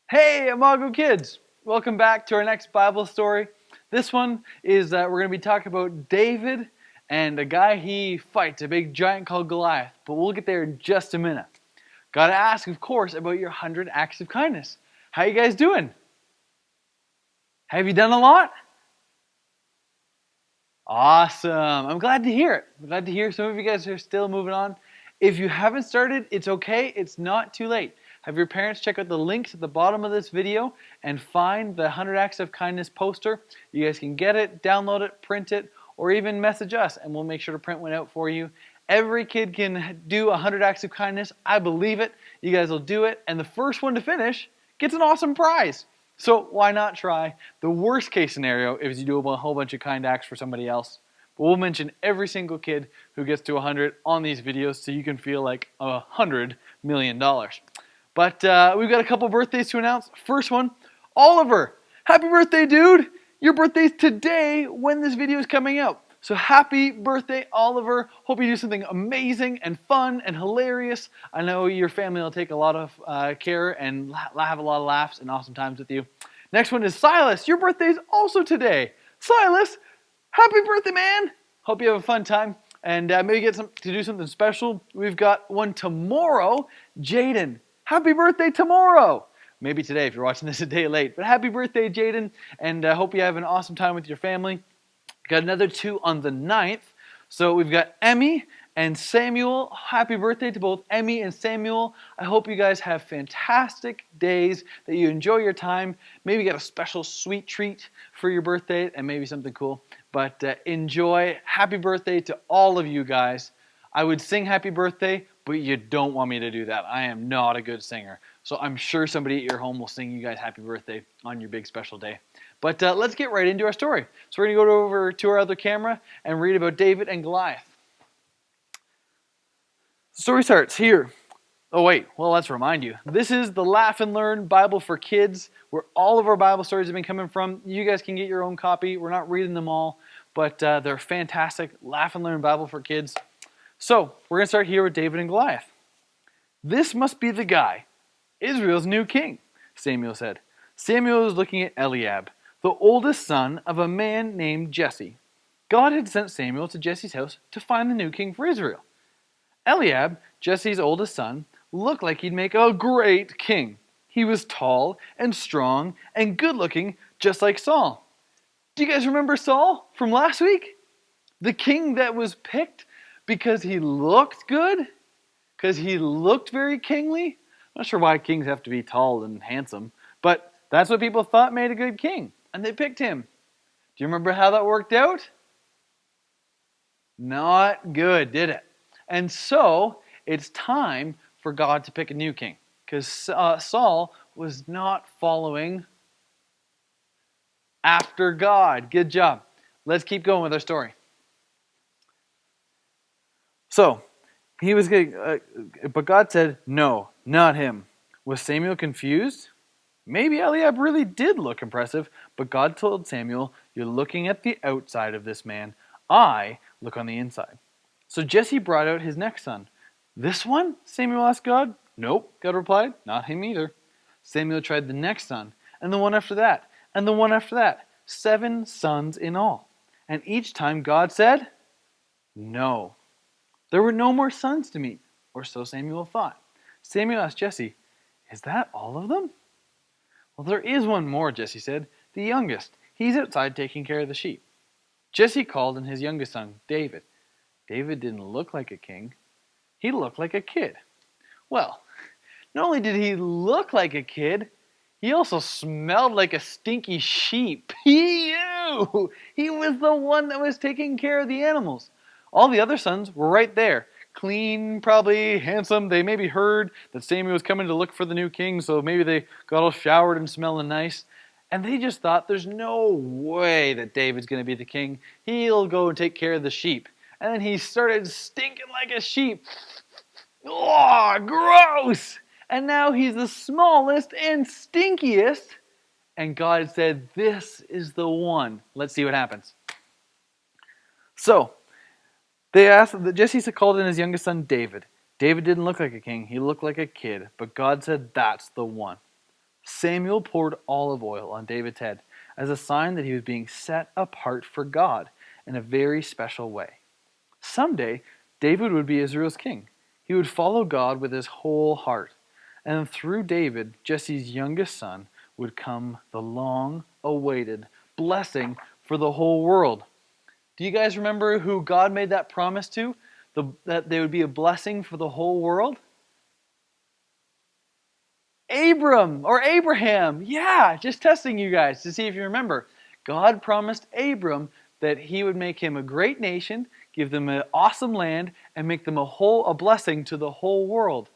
Hey, Imago kids! Welcome back to our next Bible story. This one is we're going to be talking about David and a guy he fights, a big giant called Goliath. But we'll get there in just a minute. Got to ask, of course, about your 100 acts of kindness. How you guys doing? Have you done a lot? Awesome. I'm glad to hear it. I'm glad to hear some of you guys are still moving on. If you haven't started, it's okay. It's not too late. Have your parents check out the links at the bottom of this video and find the 100 Acts of Kindness poster. You guys can get it, download it, print it, or even message us and we'll make sure to print one out for you. Every kid can do 100 Acts of Kindness. I believe it. You guys will do it. And the first one to finish gets an awesome prize. So why not try? The worst case scenario is you do a whole bunch of kind acts for somebody else. But we'll mention every single kid who gets to 100 on these videos so you can feel like $100 million. But we've got a couple birthdays to announce. First one, Oliver. Happy birthday, dude. Your birthday's today when this video is coming out. So happy birthday, Oliver. Hope you do something amazing and fun and hilarious. I know your family will take a lot of care and have a lot of laughs and awesome times with you. Next one is Silas. Your birthday's also today. Silas, happy birthday, man. Hope you have a fun time and maybe get to do something special. We've got one tomorrow. Jaden, happy birthday tomorrow. Maybe today if you're watching this a day late. But happy birthday, Jaden, and I hope you have an awesome time with your family. Got another two on the 9th. So we've got Emmy and Samuel. Happy birthday to both Emmy and Samuel. I hope you guys have fantastic days, that you enjoy your time. Maybe get a special sweet treat for your birthday and maybe something cool. But enjoy. Happy birthday to all of you guys. I would sing happy birthday, but you don't want me to do that. I am not a good singer. So I'm sure somebody at your home will sing you guys happy birthday on your big special day. But let's get right into our story. So we're going to go over to our other camera and read about David and Goliath. The story starts here. Oh wait, well let's remind you. This is the Laugh and Learn Bible for Kids, where all of our Bible stories have been coming from. You guys can get your own copy. We're not reading them all, but they're fantastic. Laugh and Learn Bible for Kids. So we're going to start here with David and Goliath. This must be the guy, Israel's new king, Samuel said. Samuel was looking at Eliab, the oldest son of a man named Jesse. God had sent Samuel to Jesse's house to find the new king for Israel. Eliab, Jesse's oldest son, looked like he'd make a great king. He was tall and strong and good-looking, just like Saul. Do you guys remember Saul from last week? The king that was picked because he looked good? Because he looked very kingly? I'm not sure why kings have to be tall and handsome, but that's what people thought made a good king, and they picked him. Do you remember how that worked out? Not good, did it? And so, it's time for God to pick a new king, because Saul was not following after God. Good job. Let's keep going with our story. So, he was getting, but God said, no, not him. Was Samuel confused? Maybe Eliab really did look impressive, but God told Samuel, you're looking at the outside of this man. I look on the inside. So Jesse brought out his next son. This one? Samuel asked God. Nope, God replied, not him either. Samuel tried the next son, and the one after that, and the one after that. 7 sons in all. And each time God said, no. There were no more sons to meet, or so Samuel thought. Samuel asked Jesse, is that all of them? Well, there is one more, Jesse said, the youngest. He's outside taking care of the sheep. Jesse called in his youngest son, David. David didn't look like a king. He looked like a kid. Well, not only did he look like a kid, he also smelled like a stinky sheep. Ew! He was the one that was taking care of the animals. All the other sons were right there. Clean, probably handsome. They maybe heard that Samuel was coming to look for the new king, so maybe they got all showered and smelling nice. And they just thought, there's no way that David's going to be the king. He'll go and take care of the sheep. And then he started stinking like a sheep. Oh, gross! And now he's the smallest and stinkiest. And God said, this is the one. Let's see what happens. So, they asked, Jesse called in his youngest son, David. David didn't look like a king. He looked like a kid. But God said, that's the one. Samuel poured olive oil on David's head as a sign that he was being set apart for God in a very special way. Someday, David would be Israel's king. He would follow God with his whole heart. And through David, Jesse's youngest son, would come the long-awaited blessing for the whole world. Do you guys remember who God made that promise to? That they would be a blessing for the whole world? Abraham. Yeah, just testing you guys to see if you remember. God promised Abram that he would make him a great nation, give them an awesome land, and make them a blessing to the whole world.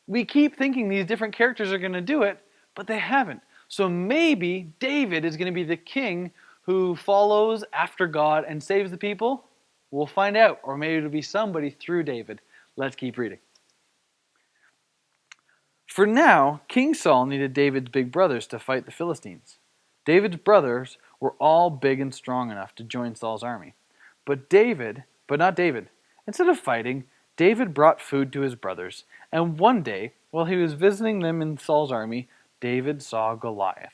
We keep thinking these different characters are going to do it, but they haven't. So maybe David is going to be the king who follows after God and saves the people. We'll find out. Or maybe it'll be somebody through David. Let's keep reading. For now, King Saul needed David's big brothers to fight the Philistines. David's brothers were all big and strong enough to join Saul's army. But not David. Instead of fighting, David brought food to his brothers, and one day, while he was visiting them in Saul's army, David saw Goliath.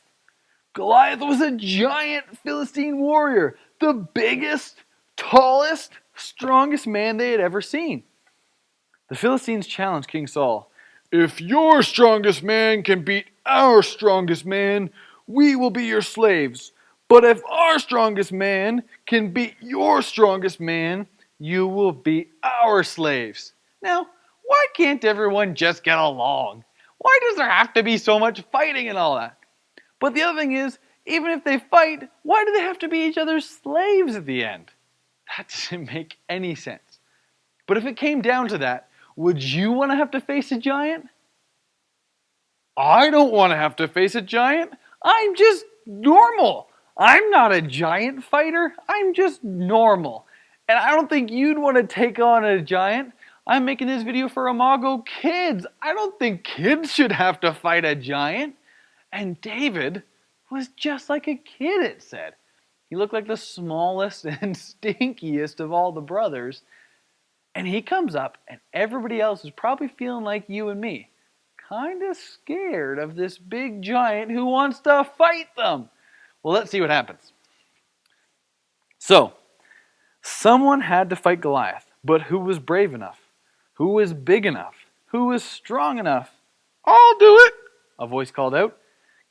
Goliath was a giant Philistine warrior, the biggest, tallest, strongest man they had ever seen. The Philistines challenged King Saul. "If your strongest man can beat our strongest man, we will be your slaves. But if our strongest man can beat your strongest man, you will be our slaves." Now, why can't everyone just get along? Why does there have to be so much fighting and all that? But the other thing is, even if they fight, why do they have to be each other's slaves at the end? That doesn't make any sense. But if it came down to that, would you want to have to face a giant? I don't want to have to face a giant. I'm just normal. I'm not a giant fighter. I'm just normal. And I don't think you'd want to take on a giant. I'm making this video for Imago Kids. I don't think kids should have to fight a giant. And David was just like a kid, it said. He looked like the smallest and stinkiest of all the brothers. And he comes up, and everybody else is probably feeling like you and me. Kind of scared of this big giant who wants to fight them. Well, let's see what happens. So, someone had to fight Goliath, but who was brave enough? Who was big enough? Who was strong enough? "I'll do it," a voice called out.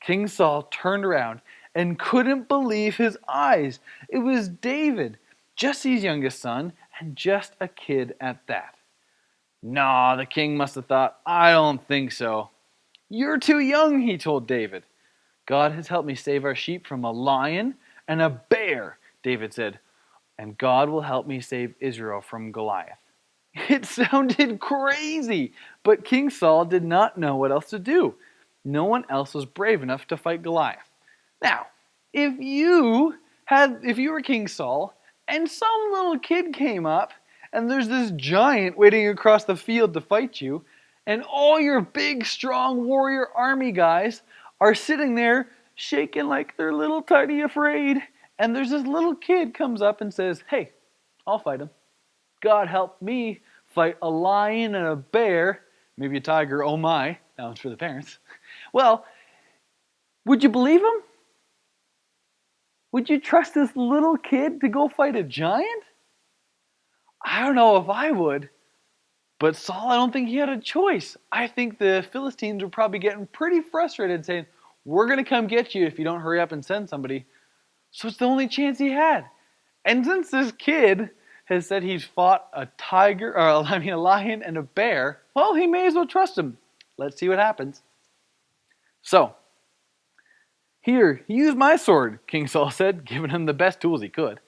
King Saul turned around and couldn't believe his eyes. It was David, Jesse's youngest son, and just a kid at that. Nah, the king must have thought, "I don't think so." "You're too young," he told David. "God has helped me save our sheep from a lion and a bear," David said. "And God will help me save Israel from Goliath." It sounded crazy, but King Saul did not know what else to do. No one else was brave enough to fight Goliath. Now, if you were King Saul and some little kid came up and there's this giant waiting across the field to fight you, and all your big, strong warrior army guys are sitting there shaking like they're little tiny afraid, and there's this little kid comes up and says, "Hey, I'll fight him. God helped me fight a lion and a bear," maybe a tiger, oh my, that one's for the parents. Well, would you believe him? Would you trust this little kid to go fight a giant? I don't know if I would. But Saul, I don't think he had a choice. I think the Philistines were probably getting pretty frustrated saying, "We're going to come get you if you don't hurry up and send somebody." So it's the only chance he had. And since this kid has said he's fought a lion and a bear, well, he may as well trust him. Let's see what happens. So, "Here, use my sword," King Saul said, giving him the best tools he could.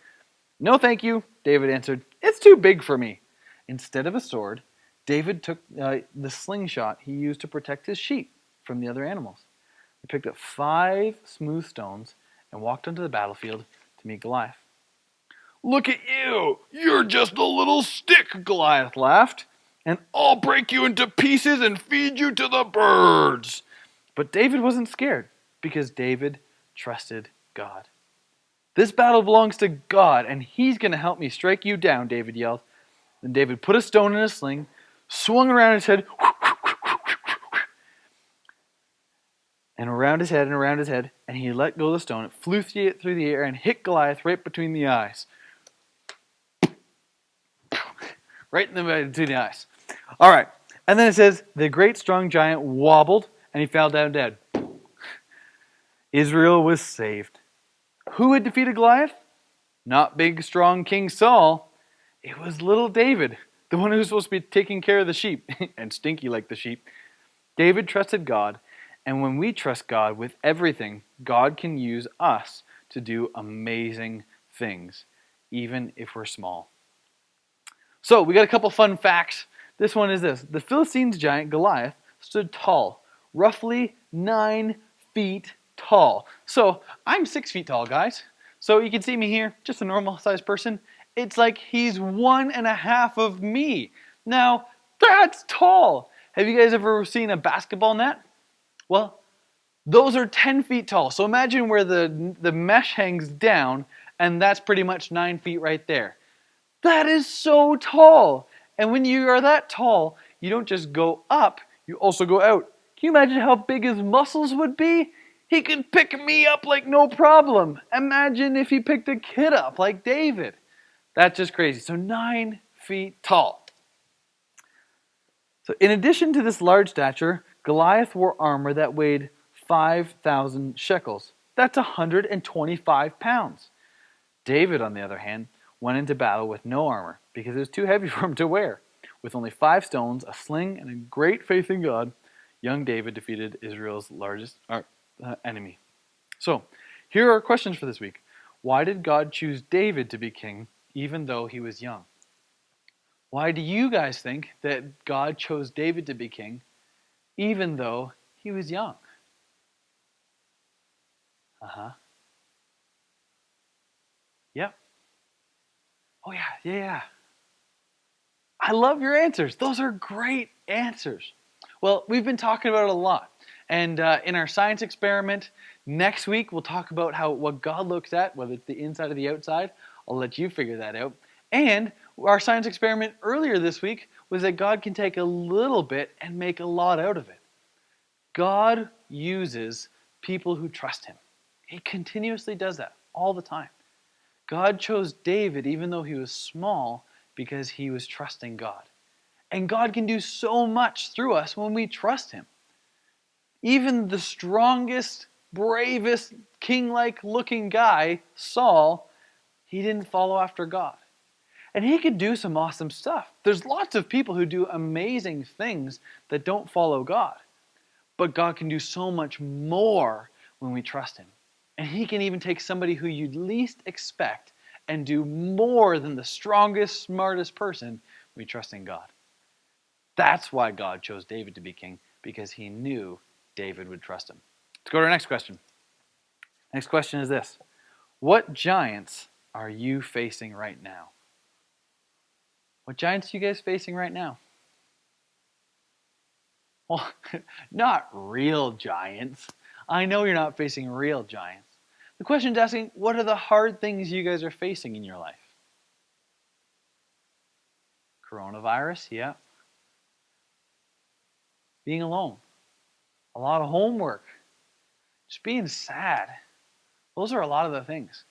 "No, thank you," David answered. "It's too big for me." Instead of a sword, David took the slingshot he used to protect his sheep from the other animals. He picked up 5 smooth stones and walked onto the battlefield to meet Goliath. "Look at you! You're just a little stick," Goliath laughed. "And I'll break you into pieces and feed you to the birds." But David wasn't scared because David trusted God. "This battle belongs to God, and He's going to help me strike you down," David yelled. Then David put a stone in a sling, swung around his head, and around his head and around his head, and he let go of the stone. It flew through the air and hit Goliath right between the eyes. Right in the between the eyes. All right. And then it says, the great strong giant wobbled and he fell down dead. Israel was saved. Who had defeated Goliath? Not big, strong King Saul. It was little David, the one who was supposed to be taking care of the sheep and stinky like the sheep. David trusted God, and when we trust God with everything, God can use us to do amazing things, even if we're small. So, we got a couple fun facts. This one is this. The Philistines' giant Goliath stood tall, roughly 9 feet tall. So, I'm 6 feet tall, guys. So, you can see me here, just a normal sized person. It's like he's 1.5 of me. Now, that's tall. Have you guys ever seen a basketball net? Well, those are 10 feet tall. So imagine where the mesh hangs down, and that's pretty much 9 feet right there. That is so tall. And when you are that tall, you don't just go up, you also go out. Can you imagine how big his muscles would be? He could pick me up like no problem. Imagine if he picked a kid up like David. That's just crazy. So 9 feet tall. So in addition to this large stature, Goliath wore armor that weighed 5,000 shekels. That's 125 pounds. David, on the other hand, went into battle with no armor because it was too heavy for him to wear. With only 5 stones, a sling, and a great faith in God, young David defeated Israel's largest enemy. So, here are our questions for this week. Why did God choose David to be king even though he was young? Why do you guys think that God chose David to be king even though he was young? Uh-huh. Yep. Oh, yeah. I love your answers. Those are great answers. Well, we've been talking about it a lot. And in our science experiment, next week we'll talk about what God looks at, whether it's the inside or the outside. I'll let you figure that out. And our science experiment earlier this week was that God can take a little bit and make a lot out of it. God uses people who trust him. He continuously does that all the time. God chose David even though he was small because he was trusting God. And God can do so much through us when we trust him. Even the strongest, bravest, king-like looking guy, Saul, he didn't follow after God. And he could do some awesome stuff. There's lots of people who do amazing things that don't follow God. But God can do so much more when we trust him. And he can even take somebody who you'd least expect and do more than the strongest, smartest person when we trust in God. That's why God chose David to be king, because he knew David would trust him. Let's go to our next question. Next question is this. What giants are you facing right now? What giants are you guys facing right now? Well, not real giants. I know you're not facing real giants. The question is asking, what are the hard things you guys are facing in your life? Coronavirus, yeah. Being alone. A lot of homework. Just being sad. Those are a lot of the things.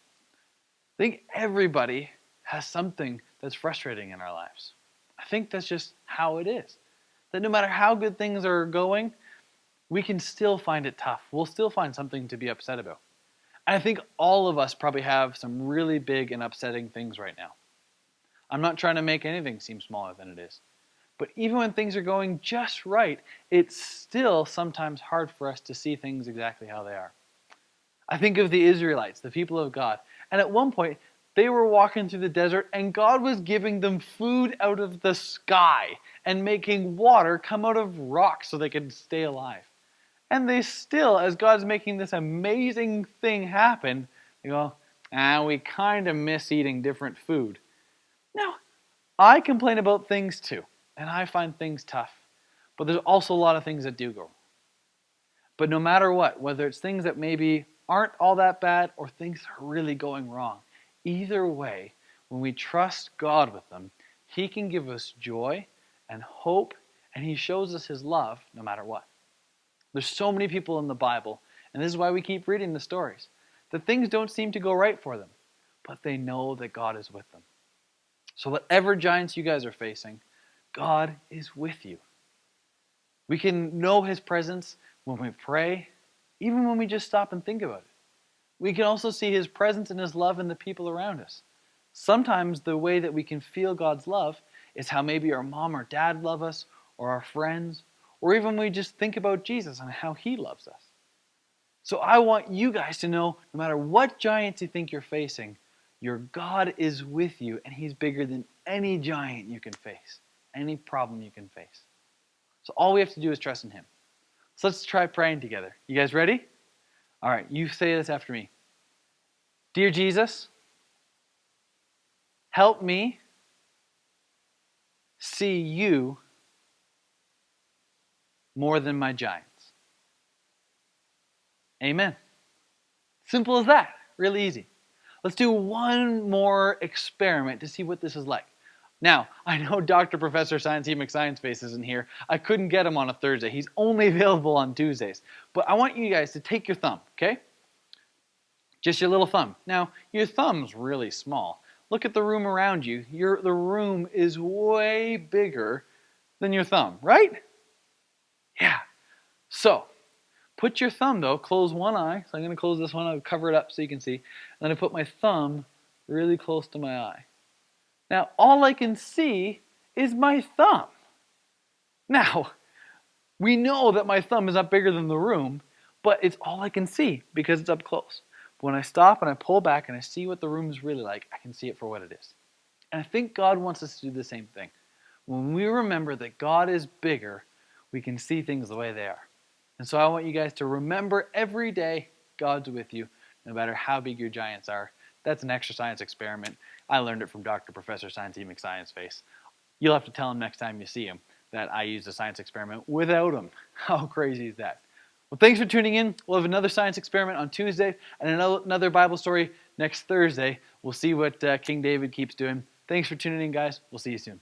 I think everybody has something that's frustrating in our lives. I think that's just how it is. That no matter how good things are going, we can still find it tough. We'll still find something to be upset about. And I think all of us probably have some really big and upsetting things right now. I'm not trying to make anything seem smaller than it is. But even when things are going just right, it's still sometimes hard for us to see things exactly how they are. I think of the Israelites, the people of God. And at one point, they were walking through the desert and God was giving them food out of the sky and making water come out of rocks so they could stay alive. And they still, as God's making this amazing thing happen, they go, we kind of miss eating different food. Now, I complain about things too, and I find things tough. But there's also a lot of things that do go wrong. But no matter what, whether it's things that maybe aren't all that bad or things that are really going wrong, either way, when we trust God with them, he can give us joy and hope, and he shows us his love no matter what. There's so many people in the Bible, and this is why we keep reading the stories, that things don't seem to go right for them, but they know that God is with them. So whatever giants you guys are facing, God is with you. We can know His presence when we pray, even when we just stop and think about it. We can also see His presence and His love in the people around us. Sometimes the way that we can feel God's love is how maybe our mom or dad love us, or our friends, or even we just think about Jesus and how He loves us. So I want you guys to know, no matter what giants you think you're facing, your God is with you, and He's bigger than any giant you can face, any problem you can face. So all we have to do is trust in Him. So let's try praying together. You guys ready? All right, you say this after me. Dear Jesus, help me see you more than my giants. Amen. Simple as that. Really easy. Let's do one more experiment to see what this is like. Now, I know Dr. Professor Science Face isn't here. I couldn't get him on a Thursday. He's only available on Tuesdays. But I want you guys to take your thumb, okay? Just your little thumb. Now, your thumb's really small. Look at the room around you. The room is way bigger than your thumb, right? Yeah. So, put your thumb, though, close one eye. So I'm going to close this one. I'll cover it up so you can see. And then I put my thumb really close to my eye. Now, all I can see is my thumb. Now, we know that my thumb is not bigger than the room, but it's all I can see because it's up close. But when I stop and I pull back and I see what the room is really like, I can see it for what it is. And I think God wants us to do the same thing. When we remember that God is bigger, we can see things the way they are. And so I want you guys to remember every day God's with you, no matter how big your giants are. That's an extra science experiment. I learned it from Dr. Professor Science Face. You'll have to tell him next time you see him that I used a science experiment without him. How crazy is that? Well, thanks for tuning in. We'll have another science experiment on Tuesday and another Bible story next Thursday. We'll see what King David keeps doing. Thanks for tuning in, guys. We'll see you soon.